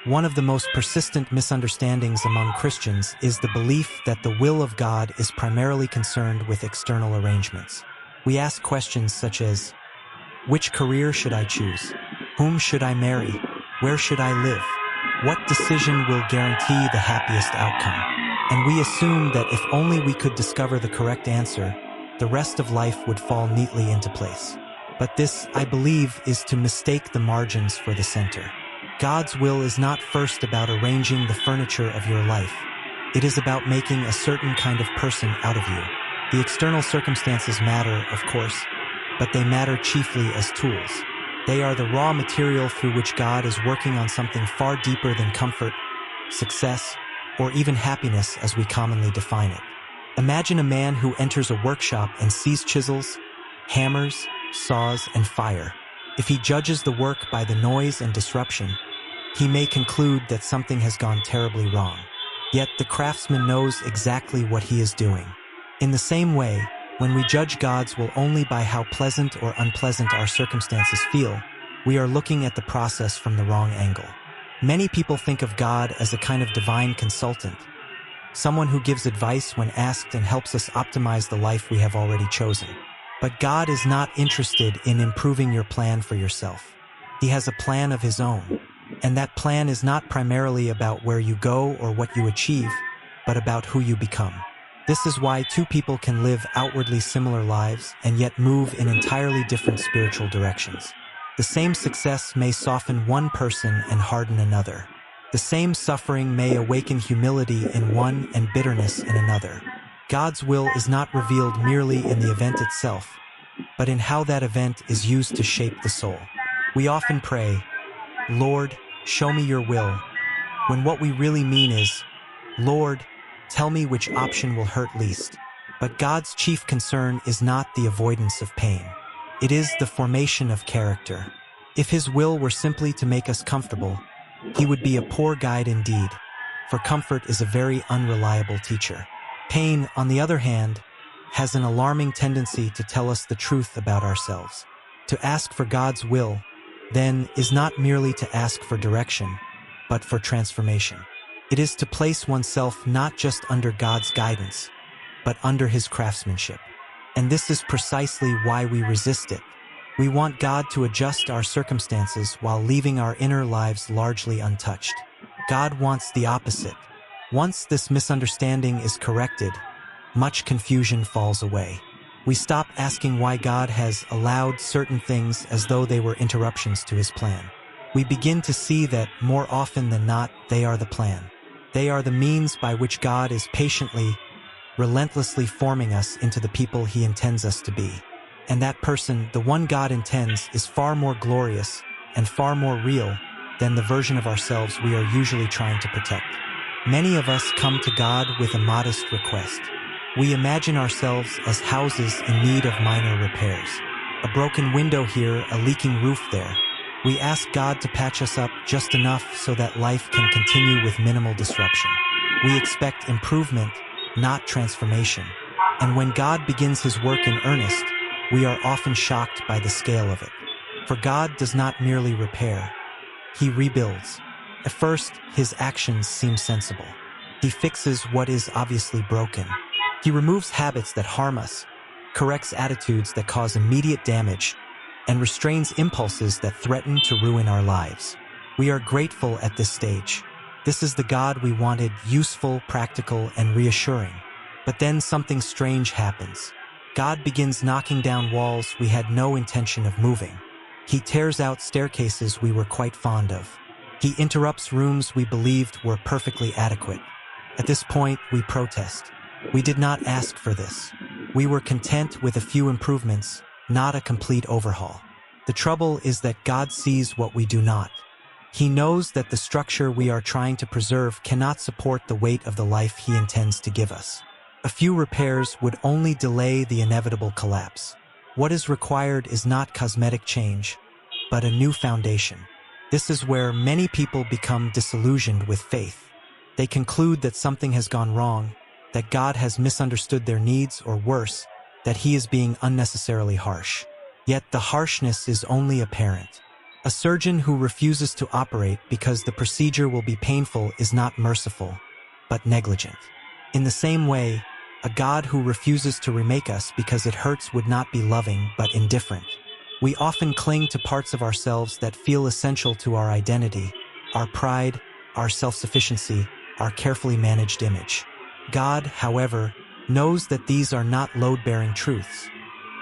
One of the most persistent misunderstandings among Christians is the belief that the will of God is primarily concerned with external arrangements. We ask questions such as, which career should I choose? Whom should I marry? Where should I live? What decision will guarantee the happiest outcome? And we assume that if only we could discover the correct answer, the rest of life would fall neatly into place. But this, I believe, is to mistake the margins for the center. God's will is not first about arranging the furniture of your life. It is about making a certain kind of person out of you. The external circumstances matter, of course, but they matter chiefly as tools. They are the raw material through which God is working on something far deeper than comfort, success, or even happiness as we commonly define it. Imagine a man who enters a workshop and sees chisels, hammers, saws, and fire. If he judges the work by the noise and disruption, he may conclude that something has gone terribly wrong. Yet the craftsman knows exactly what he is doing. In the same way, when we judge God's will only by how pleasant or unpleasant our circumstances feel, we are looking at the process from the wrong angle. Many people think of God as a kind of divine consultant, someone who gives advice when asked and helps us optimize the life we have already chosen. But God is not interested in improving your plan for yourself. He has a plan of his own. And that plan is not primarily about where you go or what you achieve, but about who you become. This is why two people can live outwardly similar lives and yet move in entirely different spiritual directions. The same success may soften one person and harden another. The same suffering may awaken humility in one and bitterness in another. God's will is not revealed merely in the event itself, but in how that event is used to shape the soul. We often pray, Lord, show me your will, when what we really mean is, Lord, tell me which option will hurt least. But God's chief concern is not the avoidance of pain. It is the formation of character. If his will were simply to make us comfortable, he would be a poor guide indeed, for comfort is a very unreliable teacher. Pain, on the other hand, has an alarming tendency to tell us the truth about ourselves. To ask for God's will, then, is not merely to ask for direction, but for transformation. It is to place oneself not just under God's guidance, but under his craftsmanship. And this is precisely why we resist it. We want God to adjust our circumstances while leaving our inner lives largely untouched. God wants the opposite. Once this misunderstanding is corrected, much confusion falls away. We stop asking why God has allowed certain things as though they were interruptions to his plan. We begin to see that, more often than not, they are the plan. They are the means by which God is patiently, relentlessly forming us into the people he intends us to be. And that person, the one God intends, is far more glorious and far more real than the version of ourselves we are usually trying to protect. Many of us come to God with a modest request. We imagine ourselves as houses in need of minor repairs. A broken window here, a leaking roof there. We ask God to patch us up just enough so that life can continue with minimal disruption. We expect improvement, not transformation. And when God begins his work in earnest, we are often shocked by the scale of it. For God does not merely repair, he rebuilds. At first, his actions seem sensible. He fixes what is obviously broken. He removes habits that harm us, corrects attitudes that cause immediate damage, and restrains impulses that threaten to ruin our lives. We are grateful at this stage. This is the God we wanted, useful, practical, and reassuring. But then something strange happens. God begins knocking down walls we had no intention of moving. He tears out staircases we were quite fond of. He interrupts rooms we believed were perfectly adequate. At this point, we protest. We did not ask for this. We were content with a few improvements, not a complete overhaul. The trouble is that God sees what we do not. He knows that the structure we are trying to preserve cannot support the weight of the life he intends to give us. A few repairs would only delay the inevitable collapse. What is required is not cosmetic change, but a new foundation. This is where many people become disillusioned with faith. They conclude that something has gone wrong, that God has misunderstood their needs, or worse, that he is being unnecessarily harsh. Yet the harshness is only apparent. A surgeon who refuses to operate because the procedure will be painful is not merciful, but negligent. In the same way, a God who refuses to remake us because it hurts would not be loving but indifferent. We often cling to parts of ourselves that feel essential to our identity, our pride, our self-sufficiency, our carefully managed image. God, however, knows that these are not load-bearing truths.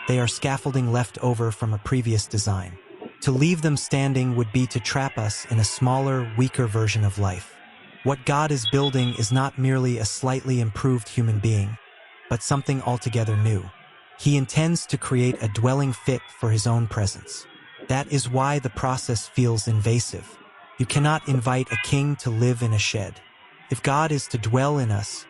They are scaffolding left over from a previous design. To leave them standing would be to trap us in a smaller, weaker version of life. What God is building is not merely a slightly improved human being, but something altogether new. He intends to create a dwelling fit for his own presence. That is why the process feels invasive. You cannot invite a king to live in a shed. If God is to dwell in us,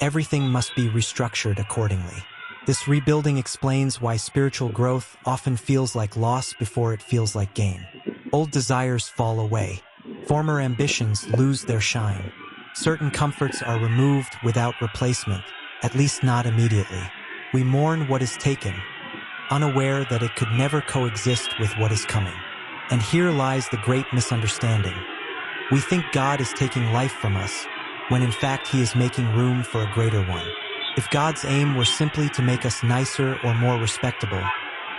everything must be restructured accordingly. This rebuilding explains why spiritual growth often feels like loss before it feels like gain. Old desires fall away. Former ambitions lose their shine. Certain comforts are removed without replacement, at least not immediately. We mourn what is taken, unaware that it could never coexist with what is coming. And here lies the great misunderstanding. We think God is taking life from us, when in fact he is making room for a greater one. If God's aim were simply to make us nicer or more respectable,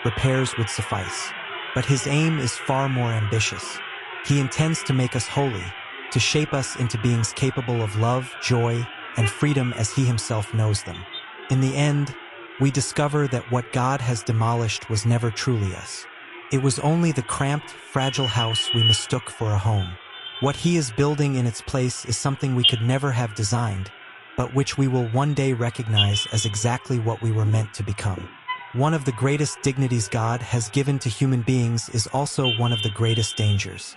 repairs would suffice. But his aim is far more ambitious. He intends to make us holy, to shape us into beings capable of love, joy, and freedom as he himself knows them. In the end, we discover that what God has demolished was never truly us. It was only the cramped, fragile house we mistook for a home. What he is building in its place is something we could never have designed, but which we will one day recognize as exactly what we were meant to become. One of the greatest dignities God has given to human beings is also one of the greatest dangers: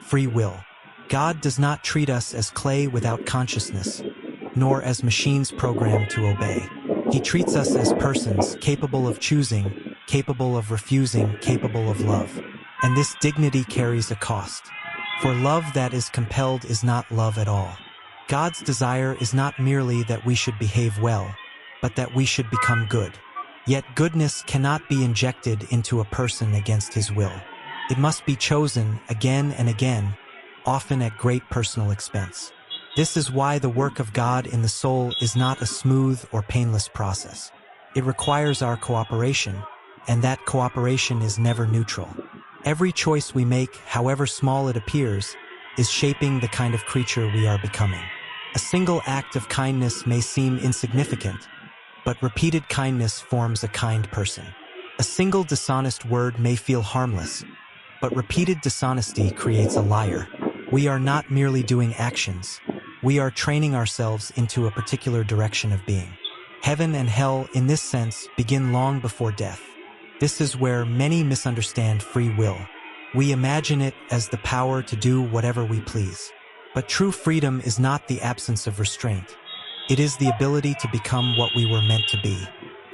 free will. God does not treat us as clay without consciousness, nor as machines programmed to obey. He treats us as persons capable of choosing, capable of refusing, capable of love. And this dignity carries a cost. For love that is compelled is not love at all. God's desire is not merely that we should behave well, but that we should become good. Yet goodness cannot be injected into a person against his will. It must be chosen again and again, often at great personal expense. This is why the work of God in the soul is not a smooth or painless process. It requires our cooperation, and that cooperation is never neutral. Every choice we make, however small it appears, is shaping the kind of creature we are becoming. A single act of kindness may seem insignificant, but repeated kindness forms a kind person. A single dishonest word may feel harmless, but repeated dishonesty creates a liar. We are not merely doing actions. We are training ourselves into a particular direction of being. Heaven and hell, in this sense, begin long before death. This is where many misunderstand free will. We imagine it as the power to do whatever we please. But true freedom is not the absence of restraint. It is the ability to become what we were meant to be.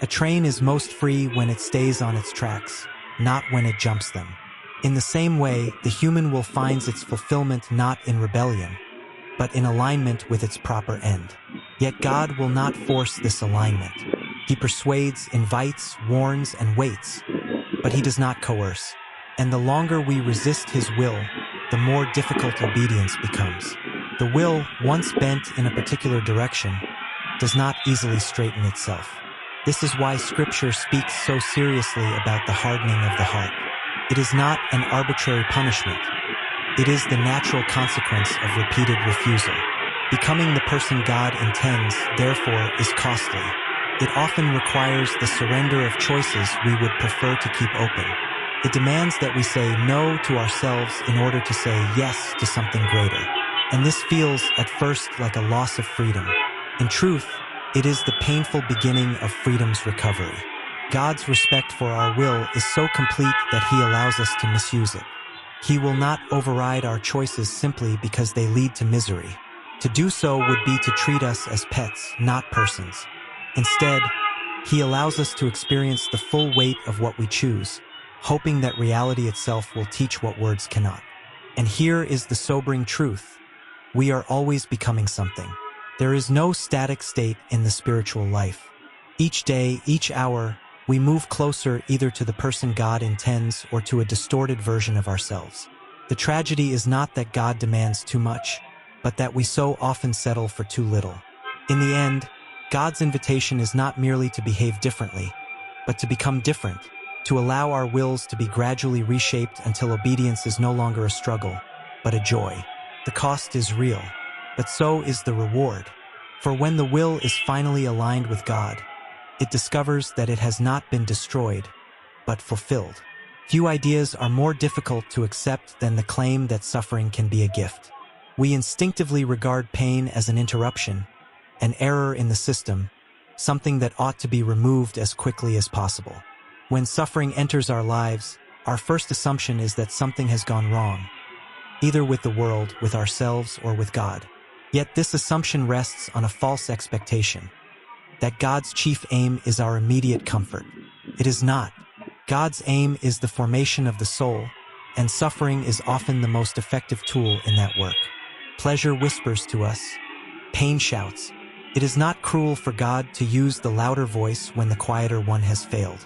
A train is most free when it stays on its tracks, not when it jumps them. In the same way, the human will find its fulfillment not in rebellion, but in alignment with its proper end. Yet God will not force this alignment. He persuades, invites, warns, and waits, but he does not coerce. And the longer we resist his will, the more difficult obedience becomes. The will, once bent in a particular direction, does not easily straighten itself. This is why Scripture speaks so seriously about the hardening of the heart. It is not an arbitrary punishment. It is the natural consequence of repeated refusal. Becoming the person God intends, therefore, is costly. It often requires the surrender of choices we would prefer to keep open. It demands that we say no to ourselves in order to say yes to something greater. And this feels, at first, like a loss of freedom. In truth, it is the painful beginning of freedom's recovery. God's respect for our will is so complete that he allows us to misuse it. He will not override our choices simply because they lead to misery. To do so would be to treat us as pets, not persons. Instead, he allows us to experience the full weight of what we choose, hoping that reality itself will teach what words cannot. And here is the sobering truth. We are always becoming something. There is no static state in the spiritual life. Each day, each hour, We move closer either to the person God intends or to a distorted version of ourselves. The tragedy is not that God demands too much, but that we so often settle for too little. In the end, God's invitation is not merely to behave differently, but to become different, to allow our wills to be gradually reshaped until obedience is no longer a struggle, but a joy. The cost is real, but so is the reward. For when the will is finally aligned with God, it discovers that it has not been destroyed, but fulfilled. Few ideas are more difficult to accept than the claim that suffering can be a gift. We instinctively regard pain as an interruption, an error in the system, something that ought to be removed as quickly as possible. When suffering enters our lives, our first assumption is that something has gone wrong, either with the world, with ourselves, or with God. Yet this assumption rests on a false expectation, that God's chief aim is our immediate comfort. It is not. God's aim is the formation of the soul, and suffering is often the most effective tool in that work. Pleasure whispers to us, pain shouts. It is not cruel for God to use the louder voice when the quieter one has failed.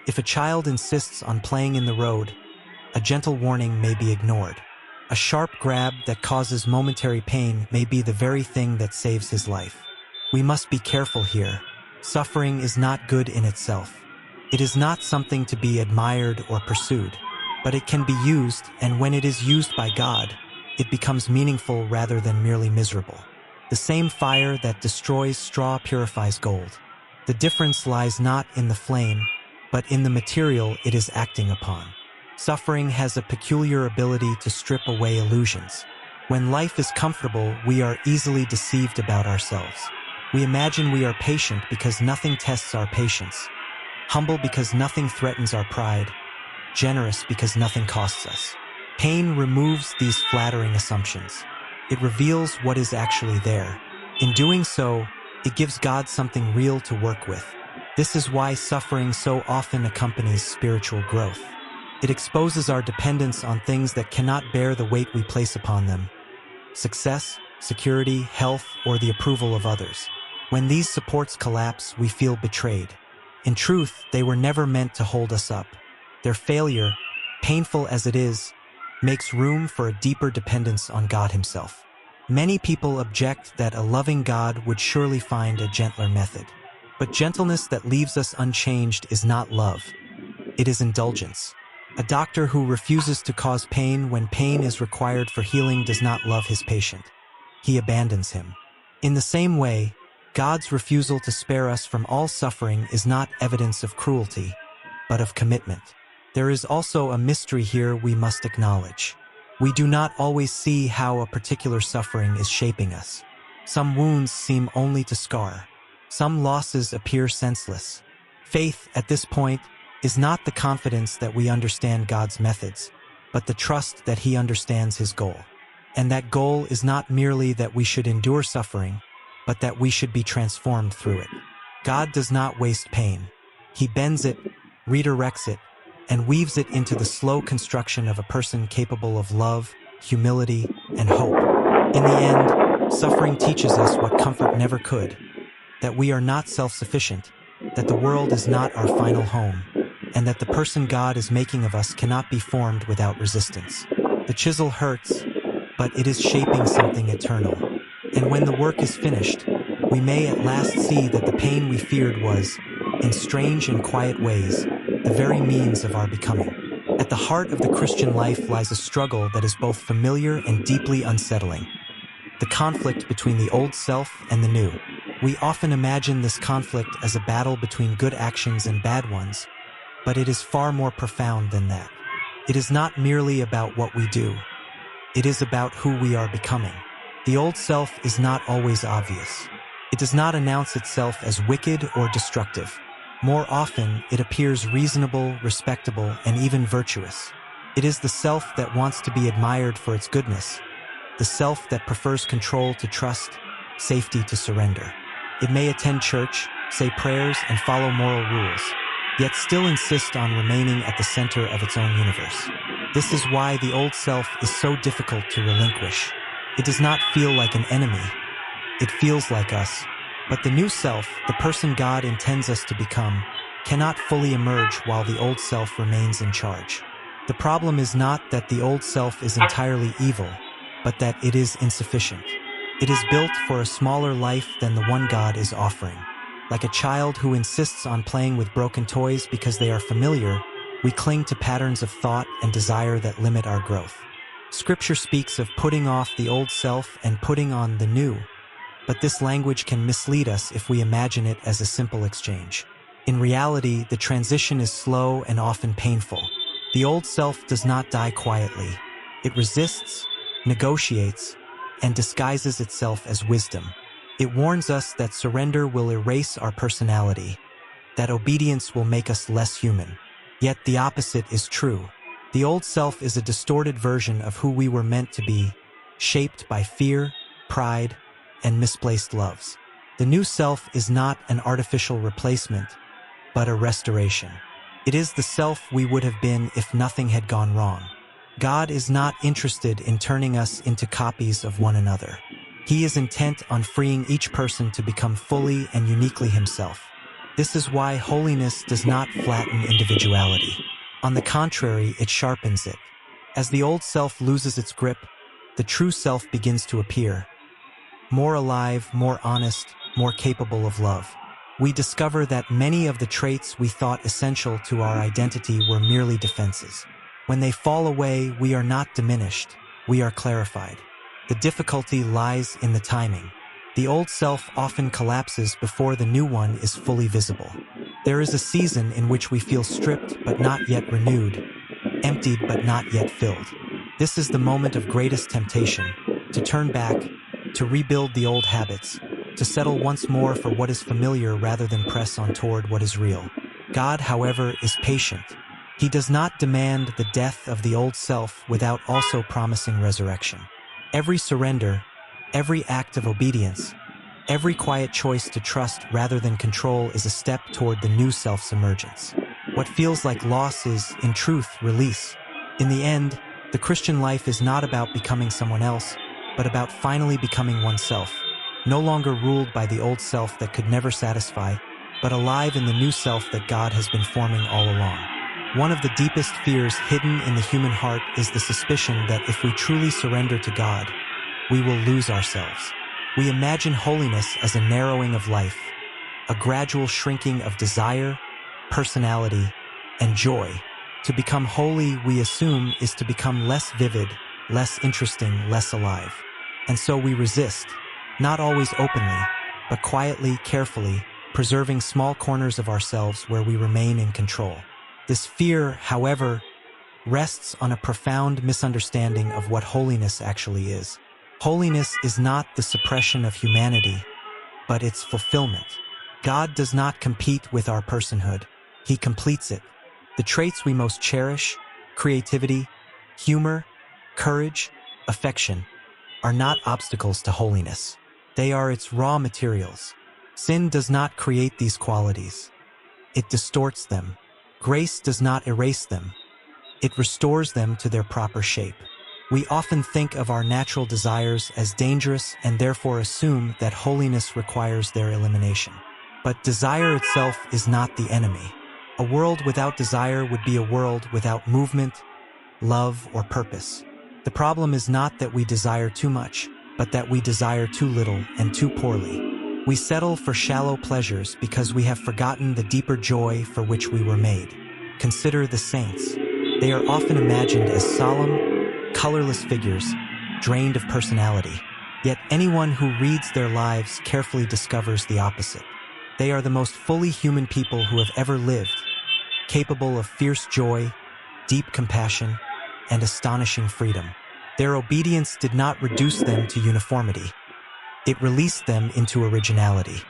If a child insists on playing in the road, a gentle warning may be ignored. A sharp grab that causes momentary pain may be the very thing that saves his life. We must be careful here. Suffering is not good in itself. It is not something to be admired or pursued, but it can be used, and when it is used by God, it becomes meaningful rather than merely miserable. The same fire that destroys straw purifies gold. The difference lies not in the flame, but in the material it is acting upon. Suffering has a peculiar ability to strip away illusions. When life is comfortable, we are easily deceived about ourselves. We imagine we are patient because nothing tests our patience, humble because nothing threatens our pride, generous because nothing costs us. Pain removes these flattering assumptions. It reveals what is actually there. In doing so, it gives God something real to work with. This is why suffering so often accompanies spiritual growth. It exposes our dependence on things that cannot bear the weight we place upon them: success, security, health, or the approval of others. When these supports collapse, we feel betrayed. In truth, they were never meant to hold us up. Their failure, painful as it is, makes room for a deeper dependence on God Himself. Many people object that a loving God would surely find a gentler method. But gentleness that leaves us unchanged is not love. It is indulgence. A doctor who refuses to cause pain when pain is required for healing does not love his patient. He abandons him. In the same way, God's refusal to spare us from all suffering is not evidence of cruelty, but of commitment. There is also a mystery here we must acknowledge. We do not always see how a particular suffering is shaping us. Some wounds seem only to scar. Some losses appear senseless. Faith, at this point, is not the confidence that we understand God's methods, but the trust that He understands His goal. And that goal is not merely that we should endure suffering, but that we should be transformed through it. God does not waste pain. He bends it, redirects it, and weaves it into the slow construction of a person capable of love, humility, and hope. In the end, suffering teaches us what comfort never could: that we are not self-sufficient, that the world is not our final home, and that the person God is making of us cannot be formed without resistance. The chisel hurts, but it is shaping something eternal. And when the work is finished, we may at last see that the pain we feared was, in strange and quiet ways, the very means of our becoming. At the heart of the Christian life lies a struggle that is both familiar and deeply unsettling: the conflict between the old self and the new. We often imagine this conflict as a battle between good actions and bad ones, but it is far more profound than that. It is not merely about what we do. It is about who we are becoming. The old self is not always obvious. It does not announce itself as wicked or destructive. More often, it appears reasonable, respectable, and even virtuous. It is the self that wants to be admired for its goodness, the self that prefers control to trust, safety to surrender. It may attend church, say prayers, and follow moral rules, yet still insist on remaining at the center of its own universe. This is why the old self is so difficult to relinquish. It does not feel like an enemy. It feels like us. But the new self, the person God intends us to become, cannot fully emerge while the old self remains in charge. The problem is not that the old self is entirely evil, but that it is insufficient. It is built for a smaller life than the one God is offering. Like a child who insists on playing with broken toys because they are familiar, we cling to patterns of thought and desire that limit our growth. Scripture speaks of putting off the old self and putting on the new, but this language can mislead us if we imagine it as a simple exchange. In reality, the transition is slow and often painful. The old self does not die quietly. It resists, negotiates, and disguises itself as wisdom. It warns us that surrender will erase our personality, that obedience will make us less human. Yet the opposite is true. The old self is a distorted version of who we were meant to be, shaped by fear, pride, and misplaced loves. The new self is not an artificial replacement, but a restoration. It is the self we would have been if nothing had gone wrong. God is not interested in turning us into copies of one another. He is intent on freeing each person to become fully and uniquely himself. This is why holiness does not flatten individuality. On the contrary, it sharpens it. As the old self loses its grip, the true self begins to appear. More alive, more honest, more capable of love. We discover that many of the traits we thought essential to our identity were merely defenses. When they fall away, we are not diminished, we are clarified. The difficulty lies in the timing. The old self often collapses before the new one is fully visible. There is a season in which we feel stripped but not yet renewed, emptied but not yet filled. This is the moment of greatest temptation, to turn back, to rebuild the old habits, to settle once more for what is familiar rather than press on toward what is real. God, however, is patient. He does not demand the death of the old self without also promising resurrection. Every surrender, every act of obedience, every quiet choice to trust rather than control is a step toward the new self's emergence. What feels like loss is, in truth, release. In the end, the Christian life is not about becoming someone else, but about finally becoming oneself, no longer ruled by the old self that could never satisfy, but alive in the new self that God has been forming all along. One of the deepest fears hidden in the human heart is the suspicion that if we truly surrender to God, we will lose ourselves. We imagine holiness as a narrowing of life, a gradual shrinking of desire, personality, and joy. To become holy, we assume, is to become less vivid, less interesting, less alive. And so we resist, not always openly, but quietly, carefully, preserving small corners of ourselves where we remain in control. This fear, however, rests on a profound misunderstanding of what holiness actually is. Holiness is not the suppression of humanity, but its fulfillment. God does not compete with our personhood. He completes it. The traits we most cherish, creativity, humor, courage, affection, are not obstacles to holiness. They are its raw materials. Sin does not create these qualities. It distorts them. Grace does not erase them. It restores them to their proper shape. We often think of our natural desires as dangerous and therefore assume that holiness requires their elimination. But desire itself is not the enemy. A world without desire would be a world without movement, love, or purpose. The problem is not that we desire too much, but that we desire too little and too poorly. We settle for shallow pleasures because we have forgotten the deeper joy for which we were made. Consider the saints. They are often imagined as solemn, colorless figures, drained of personality. Yet anyone who reads their lives carefully discovers the opposite. They are the most fully human people who have ever lived, capable of fierce joy, deep compassion, and astonishing freedom. Their obedience did not reduce them to uniformity. It released them into originality.